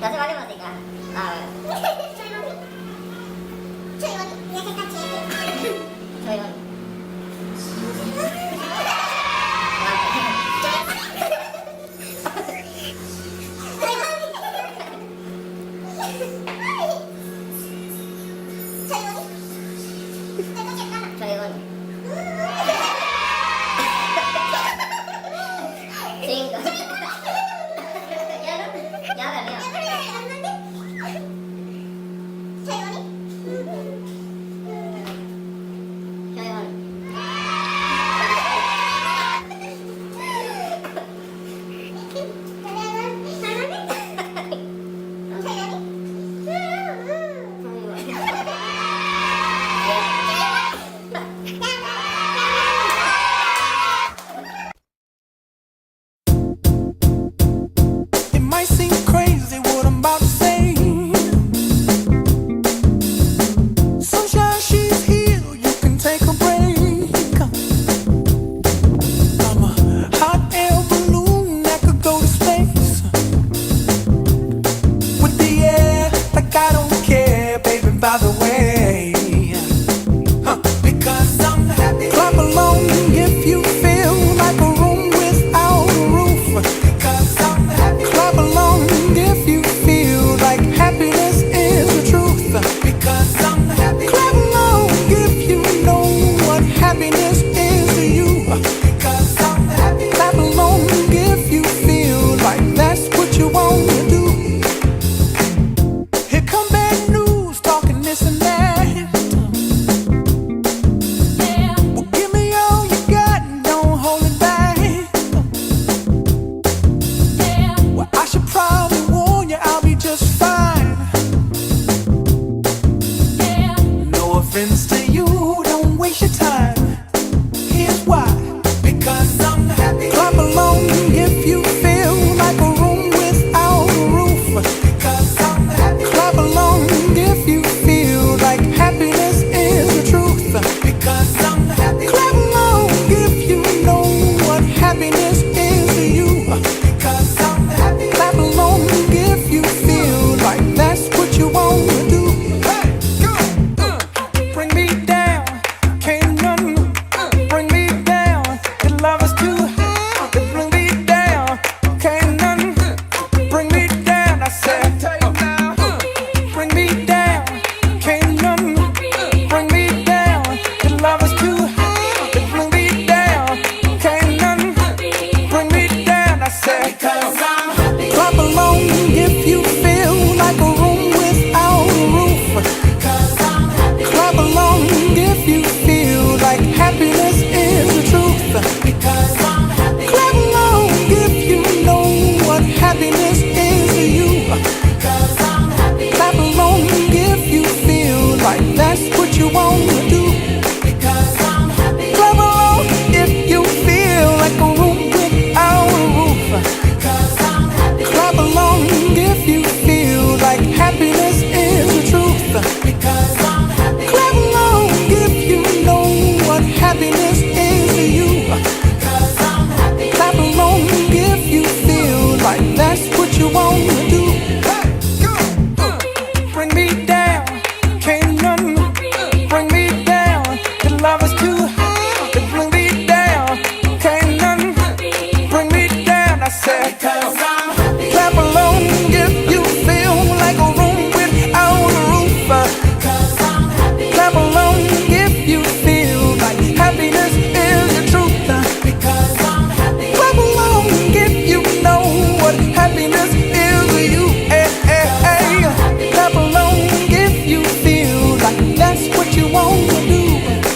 연습하려면 되니까. 아, 조용히 이렇게 같이 해요. 조용히. 조용히. 친구. 야간이야. 조용히. It might seem crazy what I'm about to say. Sunshine, she's here, you can take a break. I'm a hot air balloon that could go to space. With the air, like I don't care, baby, by the way. Because I'm happy. Clap along if you feel like a room without a roof. Because I'm happy. Clap along if you feel like happiness is the truth. Because I'm happy. Clap along if you know what happiness is to you. Because I'm happy. Clap along if you feel like that's what you want to do. Here come bad news, talking this and that. Well, give me all you got and don't hold it back. Well, I should probably warn you, I'll be just fine. No offense to you, don't waste your time. Here's why. Because I'm happy. Clap along if you feel like a room without a roof. Because I'm happy. Clap along if you feel like happiness is the truth. Because I'm happy. Clap along if you know what happiness is to you. Because I'm happy. Clap along if you feel like that's what you want to do. Hey, go! Bring me down, can't none bring me down. Your love is too high. Bring me down, can't none bring me down. I said, bring me down, can't none bring me down. Your love is too high. Bring me down, can't none bring me down. I said, because I'm happy. Clap along if you feel like a room without a roof. Because I'm happy. Clap along if you feel like happiness is the truth. Because I'm happy. Clap along if you know what happiness is to you. Because I'm happy. Clap along if you feel like that's what you want to do. Because I'm happy. Clap along if you feel like a room without a roof. Because I'm happy. Clap along if you feel like happiness is the truth. Because I'm happy. Clap along if you know what happiness is to you. Because I'm happy. Clap along if you feel like that's what you want to do. Hey, go! Bring me down, can't none bring me down. Your love is too high. Bring me down, can't none bring me down. I said, because I'm happy. Clap along if you feel like a room without a roof. Because I'm happy. Clap along if you feel like happiness is the truth. Because I'm happy. Clap along if you know what happiness is to you. Hey, hey, hey. Clap along if you feel like that's what you want to do.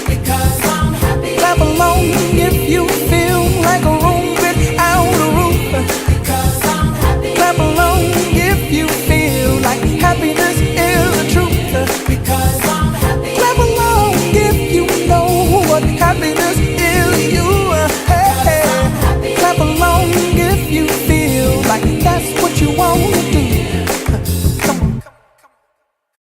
Because I'm happy. Clap along if you feel like a room without a roof. Because I'm happy. Clap along if you feel like happiness is the truth. Because I'm happy. Clap along if you know what happiness is to you. Hey, hey. Clap along if you feel like that's